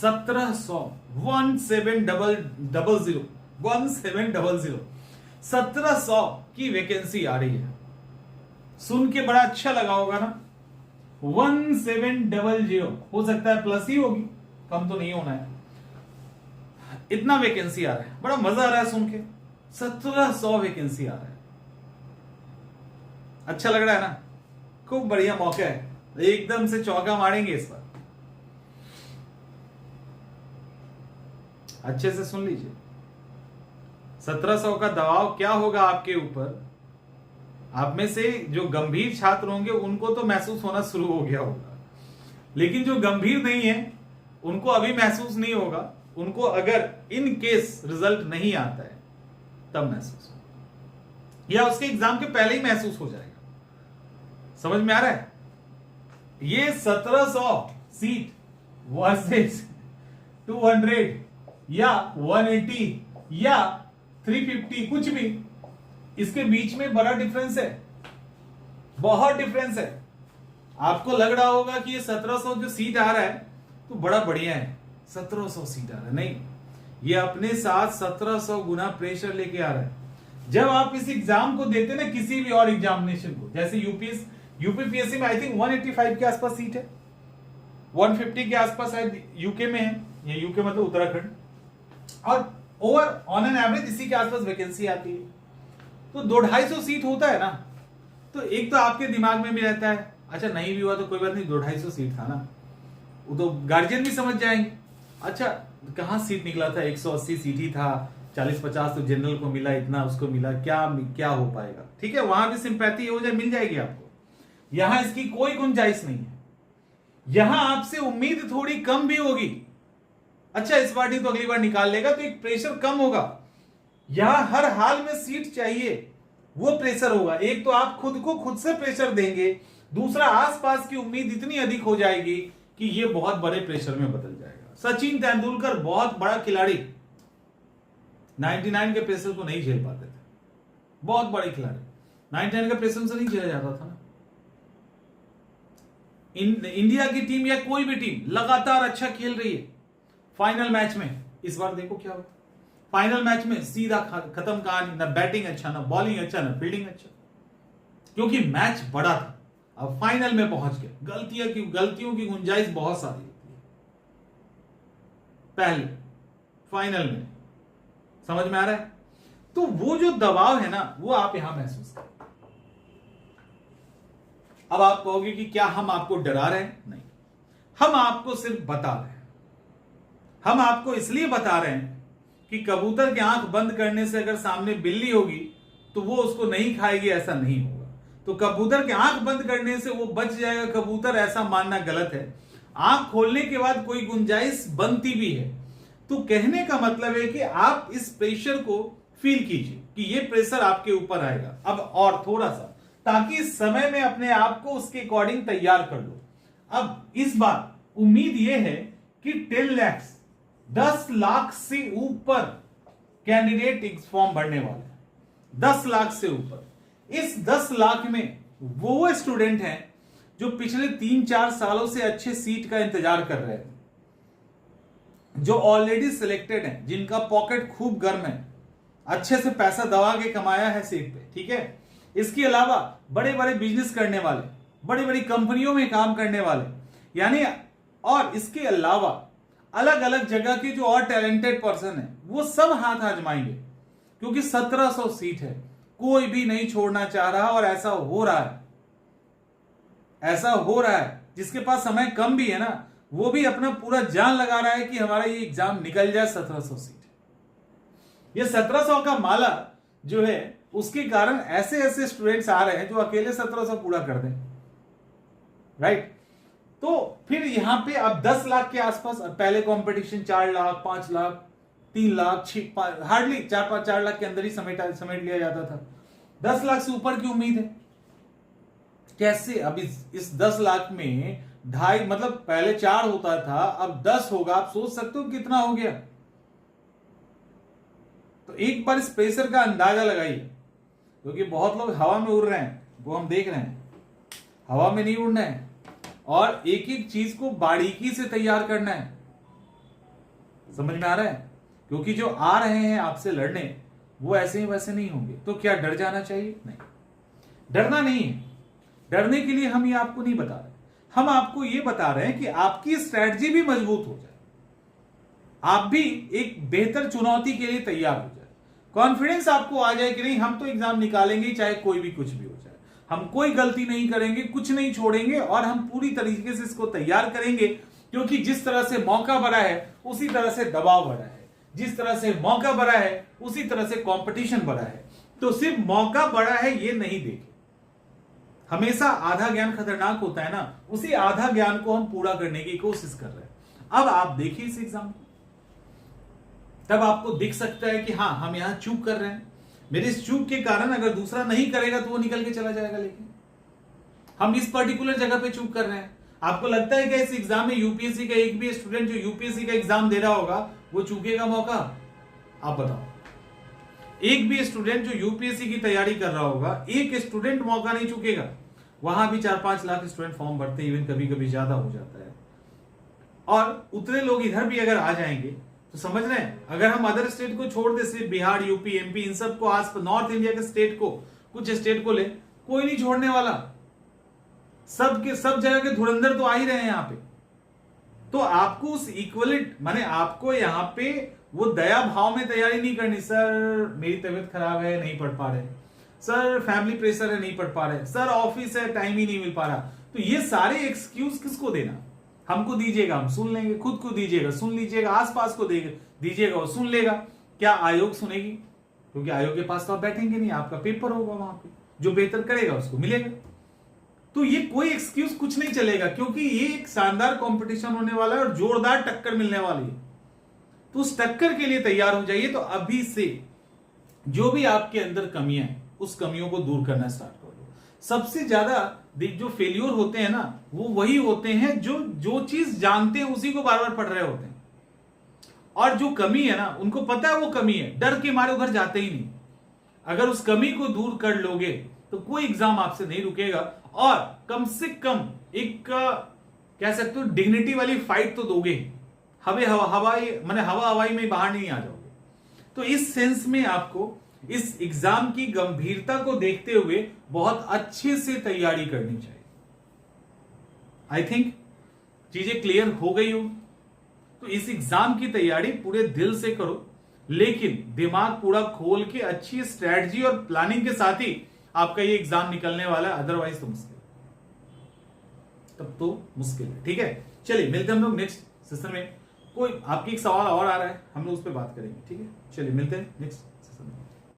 1700 1700 1700 की वैकेंसी आ रही है। सुन के बड़ा अच्छा लगा होगा ना। 1700 हो सकता है प्लस ही होगी, कम तो नहीं होना है। इतना वैकेंसी आ रहा है, बड़ा मजा आ रहा है सुन के। 1700 वैकेंसी आ रहा है, अच्छा लग रहा है ना। खूब बढ़िया मौका है, एकदम से चौका मारेंगे इस पर। अच्छे से सुन लीजिए, 1700 का दबाव क्या होगा आपके ऊपर। आप में से जो गंभीर छात्र होंगे उनको तो महसूस होना शुरू हो गया होगा, लेकिन जो गंभीर नहीं है उनको अभी महसूस नहीं होगा। उनको अगर इन केस रिजल्ट नहीं आता है तब महसूस होगा, या उसके एग्जाम के पहले ही महसूस हो जाएगा। समझ में आ रहा है? ये 1700 सीट वर्सेस 200 या 180 या 350, कुछ भी, इसके बीच में बड़ा डिफरेंस है, बहुत डिफरेंस है। आपको लग रहा होगा कि ये 1700 जो सीट आ रहा है तो बड़ा बढ़िया है, 1700 सीट आ रहा है। नहीं, ये अपने साथ 1700 गुना प्रेशर लेके आ रहा है। जब आप इस एग्जाम को देते ना, किसी भी और एग्जामिनेशन को, जैसे यूपीपीएससी में आई थिंक 185 के आसपास सीट है, 150 के आसपास शायद यूके में है, ये यूके मतलब उत्तराखंड, और ओवर ऑन एन एवरेज इसी के आसपास वैकेंसी आती है। तो 200-250 सीट होता है ना, तो एक तो आपके दिमाग में भी रहता है अच्छा नहीं भी हुआ तो कोई बात नहीं, 200-250 सीट था ना, वो तो गार्जियन भी समझ जाएंगे। अच्छा कहां सीट निकला था, 180 सीट ही था, 40-50 तो जनरल को मिला, इतना उसको मिला, क्या हो पाएगा। ठीक है, वहां भी सिंपैथी हो जाए, मिल जाएगी आपको। यहां इसकी कोई गुंजाइश नहीं है, यहां आपसे उम्मीद थोड़ी कम भी होगी। अच्छा इस बार नहीं तो अगली बार निकाल लेगा, तो एक प्रेशर कम होगा। यहां हर हाल में सीट चाहिए, वो प्रेशर होगा। एक तो आप खुद को खुद से प्रेशर देंगे, दूसरा आसपास की उम्मीद इतनी अधिक हो जाएगी कि ये बहुत बड़े प्रेशर में बदल जाएगा। सचिन तेंदुलकर बहुत बड़ा खिलाड़ी, 99 के प्रेशर को नहीं झेल पाते थे, बहुत बड़े खिलाड़ी, 99 का प्रेशर से नहीं झेला जाता था ना। इंडिया की टीम या कोई भी टीम लगातार अच्छा खेल रही है, फाइनल मैच में इस बार देखो क्या हुआ। फाइनल मैच में सीधा खत्म कहानी, ना बैटिंग अच्छा, ना बॉलिंग अच्छा, ना फील्डिंग अच्छा, क्योंकि मैच बड़ा था। अब फाइनल में पहुंच गए, गलतियों की गुंजाइश बहुत सारी होती है पहले फाइनल में, समझ में आ रहा है? तो वो जो दबाव है ना, वो आप यहां महसूस करें। अब आप कहोगे कि क्या हम आपको डरा रहे हैं? नहीं, हम आपको सिर्फ बता रहे हैं। हम आपको इसलिए बता रहे हैं कि कबूतर की आंख बंद करने से अगर सामने बिल्ली होगी तो वो उसको नहीं खाएगी, ऐसा नहीं होगा। तो कबूतर की आंख बंद करने से वो बच जाएगा कबूतर, ऐसा मानना गलत है। आंख खोलने के बाद कोई गुंजाइश बनती भी है। तो कहने का मतलब है कि आप इस प्रेशर को फील कीजिए कि ये प्रेशर आपके ऊपर आएगा अब और थोड़ा सा, ताकि इस समय में अपने आप को उसके अकॉर्डिंग तैयार कर लो। अब इस बार उम्मीद यह है कि 10 लाख से ऊपर कैंडिडेट फॉर्म भरने वाले हैं, 10 लाख से ऊपर। इस 10 लाख में वो स्टूडेंट हैं जो पिछले 3-4 सालों से अच्छे सीट का इंतजार कर रहे हैं, जो ऑलरेडी सिलेक्टेड हैं, जिनका पॉकेट खूब गर्म है, अच्छे से पैसा दबा के कमाया है सीट पे। ठीक है, इसके अलावा बड़े बड़े बिजनेस करने वाले, बड़ी बड़ी कंपनियों में काम करने वाले, यानी, और इसके अलावा अलग अलग जगह के जो और टैलेंटेड पर्सन है वो सब हाथ आजमाएंगे, क्योंकि 1700 सीट है, कोई भी नहीं छोड़ना चाह रहा। और ऐसा हो रहा है जिसके पास समय कम भी है ना, वो भी अपना पूरा जान लगा रहा है कि हमारा ये एग्जाम निकल जाए। 1700 सीट, ये 1700 का माला जो है, उसके कारण ऐसे ऐसे स्टूडेंट्स आ रहे हैं जो अकेले 1700 पूरा कर दें, राइट। तो फिर यहां पे अब 10 लाख के आसपास, पहले कंपटीशन 4 लाख, 5 लाख, 3 लाख, हार्डली 4 लाख के अंदर ही समेट लिया जाता था। 10 लाख से ऊपर की उम्मीद है। कैसे? अब इस 10 लाख में 2.5, मतलब पहले 4 होता था, अब 10 होगा। आप सोच सकते हो कितना हो गया। तो एक बार इस प्रेशर का अंदाजा लगाइए, क्योंकि बहुत लोग हवा में उड़ रहे हैं, वो हम देख रहे हैं। हवा में नहीं उड़ना है, और एक एक चीज को बारीकी से तैयार करना है। समझ में आ रहा है? क्योंकि जो आ रहे हैं आपसे लड़ने वो ऐसे ही वैसे नहीं होंगे। तो क्या डर जाना चाहिए? नहीं, डरना नहीं है। डरने के लिए हम ये आपको नहीं बता रहे, हम आपको ये बता रहे हैं कि आपकी स्ट्रेटजी भी मजबूत हो जाए, आप भी एक बेहतर चुनौती के लिए तैयार हो जाए, कॉन्फिडेंस आपको आ जाए कि नहीं हम तो एग्जाम निकालेंगे चाहे कोई भी कुछ भी हो जाए, हम कोई गलती नहीं करेंगे, कुछ नहीं छोड़ेंगे और हम पूरी तरीके से इसको तैयार करेंगे। क्योंकि जिस तरह से मौका बढ़ा है उसी तरह से दबाव बढ़ा है, जिस तरह से मौका बढ़ा है उसी तरह से कंपटीशन बढ़ा है। तो सिर्फ मौका बढ़ा है ये नहीं देखे, हमेशा आधा ज्ञान खतरनाक होता है ना, उसी आधा ज्ञान को हम पूरा करने की कोशिश कर रहे हैं। अब आप देखिए इस एग्जाम को, तब आपको दिख सकता है कि हाँ हम यहां चूक कर रहे हैं, मेरे इस चूक के कारण अगर दूसरा नहीं करेगा तो वो निकल के चला जाएगा, लेकिन हम इस पर्टिकुलर जगह पे चूक कर रहे हैं। आपको लगता है कि इस एग्जाम में यूपीएससी का एक भी स्टूडेंट जो यूपीएससी का एग्जाम दे रहा होगा वो चूकेगा मौका? आप बताओ, एक भी स्टूडेंट जो यूपीएससी की तैयारी कर रहा होगा, एक स्टूडेंट मौका नहीं चूकेगा। वहां भी 4-5 लाख स्टूडेंट फॉर्म भरते हैं, इवन कभी कभी ज्यादा हो जाता है, और उतने लोग इधर भी अगर आ जाएंगे तो समझ रहे हैं, अगर हम अदर स्टेट को छोड़ दे, सिर्फ बिहार, यूपी, एमपी, इन सब को, आज नॉर्थ इंडिया के स्टेट को, कुछ स्टेट को ले, कोई नहीं छोड़ने वाला, सब के सब जगह के धुरंधर तो आ ही रहे हैं यहां पे। तो आपको उस इक्वलिट माने आपको यहां पे वो दया भाव में तैयारी नहीं करनी, सर मेरी तबीयत खराब है नहीं पढ़ पा रहे, सर फैमिली प्रेशर है नहीं पढ़ पा रहे, सर ऑफिस है टाइम ही नहीं मिल पा रहा। तो ये सारे एक्सक्यूज किसको देना? हमको दीजिएगा, हम सुन लेंगे, खुद को दीजिएगा, सुन लीजिएगा, आसपास को दीजिएगा, वो सुन लेगा। क्या आयोग सुनेगी? क्योंकि आयोग के पास तो आप बैठेंगे नहीं, आपका पेपर होगा वहां पे, जो बेहतर करेगा उसको मिलेगा। तो ये कोई एक्सक्यूज कुछ नहीं चलेगा, क्योंकि ये एक शानदार कंपटीशन होने वाला है और जोरदार टक्कर मिलने वाली है। तो उस टक्कर के लिए तैयार हो जाइए। तो अभी से जो भी आपके अंदर कमियां हैं उस कमियों को दूर करना स्टार्ट कर दो। सबसे ज्यादा जो फेल्योर होते हैं ना, वो वही होते हैं जो चीज जानते हैं उसी को बार बार पढ़ रहे होते हैं, और जो कमी है ना उनको पता है वो कमी है, डर के मारे उधर जाते ही नहीं। अगर उस कमी को दूर कर लोगे तो कोई एग्जाम आपसे नहीं रुकेगा, और कम से कम एक कह सकते हो डिग्निटी वाली फाइट तो दोगे, हवाई में बाहर नहीं आ जाओगे। तो इस सेंस में आपको इस एग्जाम की गंभीरता को देखते हुए बहुत अच्छे से तैयारी करनी चाहिए। आई थिंक चीजें क्लियर हो गई हो। तो इस एग्जाम की तैयारी पूरे दिल से करो, लेकिन दिमाग पूरा खोल के अच्छी स्ट्रेटजी और प्लानिंग के साथ ही आपका ये एग्जाम निकलने वाला है, अदरवाइज तो मुश्किल, तब तो मुश्किल है। ठीक है, चलिए मिलते हैं हम लोग नेक्स्ट सेशन में। कोई आपकी एक सवाल और आ रहा है, हम लोग उस पर बात करेंगे। ठीक है, चलिए मिलते हैं नेक्स्ट सेशन में।